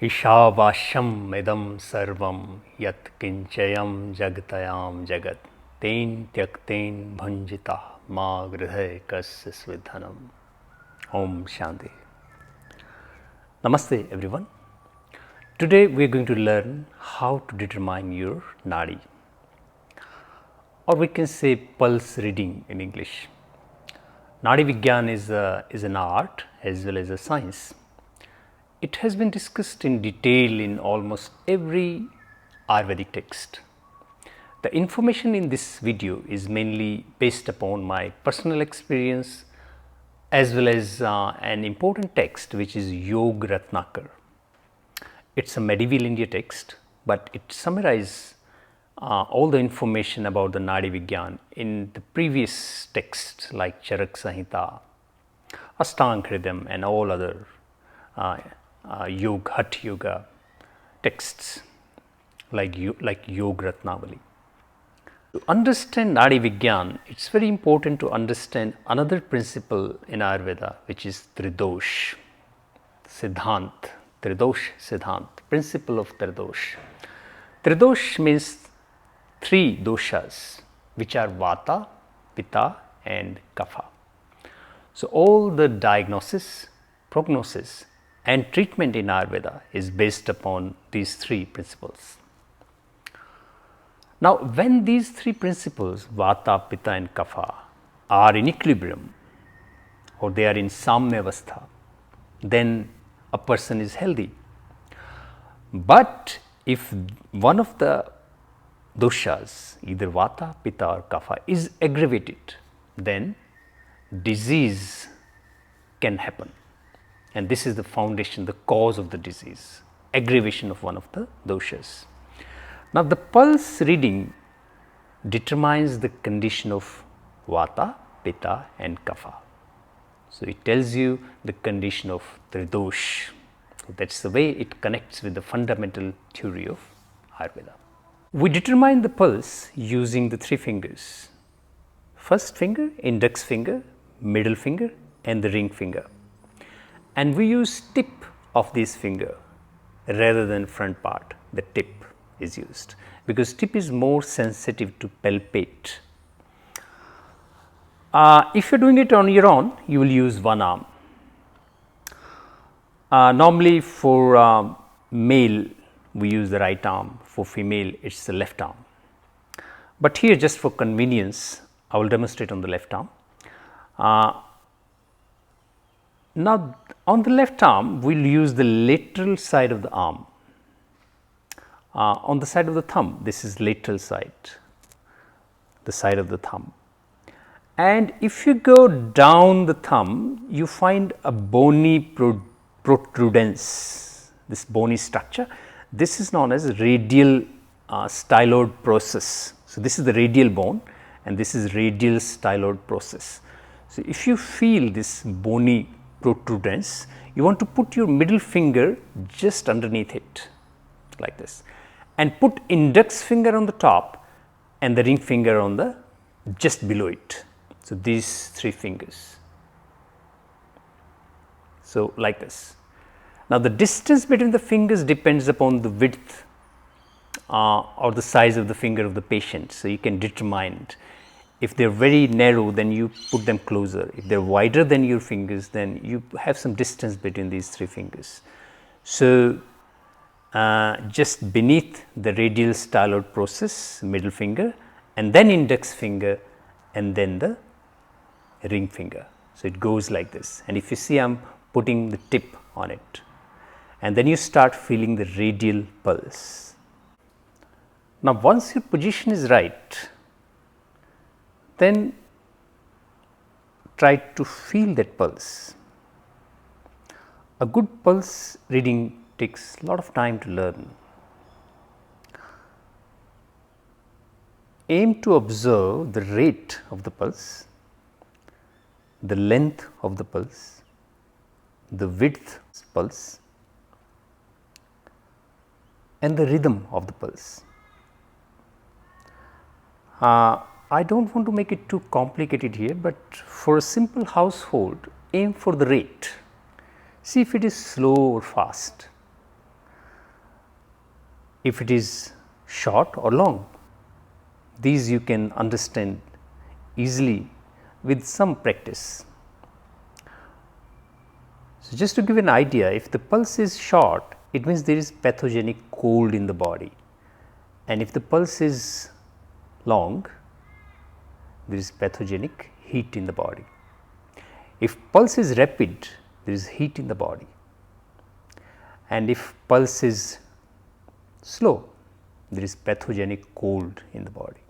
ईशावास्यम इदं सर्वं यत् किंचयं जगतयां जगत् तेन त्यक्तेन भुंजिता मा गृहे कस्य स्विधनम. Om Shanti. Namaste everyone. Today we are going to learn how to determine your Nadi, or we can say pulse reading in English. Nadi Vigyan is an art as well as a science. It has been discussed in detail in almost every Ayurvedic text. The information in this video is mainly based upon my personal experience as well as an important text which is Yog Ratnakar. It's a medieval India text, but it summarizes all the information about the Nadi Vigyan in the previous texts like Charak Samhita, Ashtang Hridayam and all other Yoga, Hatha Yoga texts like Yog Ratnavali. To understand Nadi Vigyan, it is very important to understand another principle in Ayurveda, which is TRIDOSHA, Siddhant, TRIDOSHA Siddhant, principle of TRIDOSHA. TRIDOSHA means three doshas, which are VATA, PITTA and Kapha. So, all the diagnosis, prognosis and treatment in Ayurveda is based upon these three principles. Now, when these three principles Vata, Pitta and Kapha are in equilibrium or they are in Samyavastha, then a person is healthy. But if one of the doshas, either Vata, Pitta or Kapha, is aggravated, then disease can happen. And this is the foundation, the cause of the disease, aggravation of one of the doshas. Now, the pulse reading determines the condition of Vata, Pitta and Kapha. So, it tells you the condition of Tridosha. So, that is the way it connects with the fundamental theory of Ayurveda. We determine the pulse using the three fingers: first finger, index finger, middle finger and the ring finger. And we use tip of this finger rather than front part, the tip is used, because tip is more sensitive to palpate. If you are doing it on your own, you will use one arm. Normally for male we use the right arm, for female it is the left arm. But here, just for convenience, I will demonstrate on the left arm. Now, on the left arm we will use the lateral side of the arm. On the side of the thumb, this is lateral side, the side of the thumb. And if you go down the thumb, you find a bony protrudence, this bony structure. This is known as radial styloid process. So, this is the radial bone and this is radial styloid process. So, if you feel this bony protrudence, you want to put your middle finger just underneath it like this, and put index finger on the top and the ring finger on the just below it. So, these three fingers. So, like this. Now, the distance between the fingers depends upon the width or the size of the finger of the patient. So, you can determine it. If they are very narrow, then you put them closer. If they are wider than your fingers, then you have some distance between these three fingers. So, just beneath the radial styloid process, middle finger and then index finger and then the ring finger. So, it goes like this, and if you see I am putting the tip on it, and then you start feeling the radial pulse. Now, once your position is right, then try to feel that pulse. A good pulse reading takes a lot of time to learn. Aim to observe the rate of the pulse, the length of the pulse, the width of the pulse and the rhythm of the pulse. I do not want to make it too complicated here, but for a simple household, aim for the rate. See if it is slow or fast. if it is short or long. These you can understand easily with some practice. So, just to give an idea, if the pulse is short, it means there is pathogenic cold in the body, and if the pulse is long, there is pathogenic heat in the body. If pulse is rapid, there is heat in the body, and if pulse is slow, there is pathogenic cold in the body.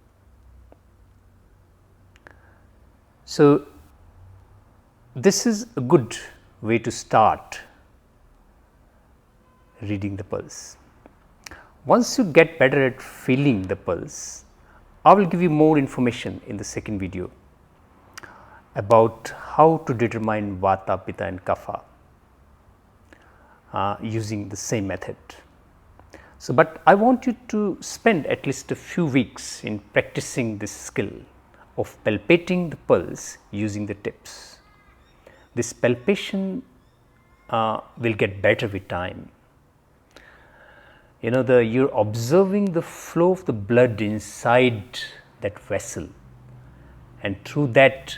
So, this is a good way to start reading the pulse. Once you get better at feeling the pulse, I will give you more information in the second video about how to determine Vata, Pitta and Kapha using the same method. So, but I want you to spend at least a few weeks in practicing this skill of palpating the pulse using the tips. This palpation will get better with time. You know, you're observing the flow of the blood inside that vessel, and through that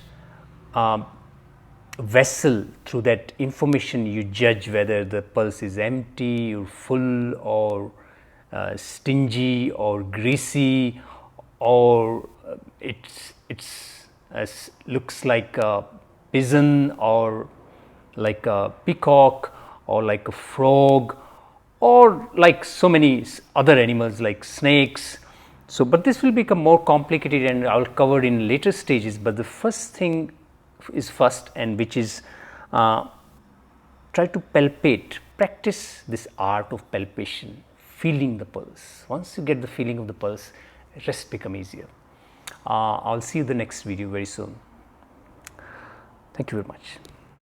vessel, through that information, you judge whether the pulse is empty or full, or stingy or greasy, or it's looks like a pigeon, or like a peacock, or like a frog, or like so many other animals like snakes. So, but this will become more complicated and I will cover in later stages, but the first thing is first, and which is try to palpate, practice this art of palpation, feeling the pulse. Once you get the feeling of the pulse, rest become easier. I will see you in the next video very soon. Thank you very much.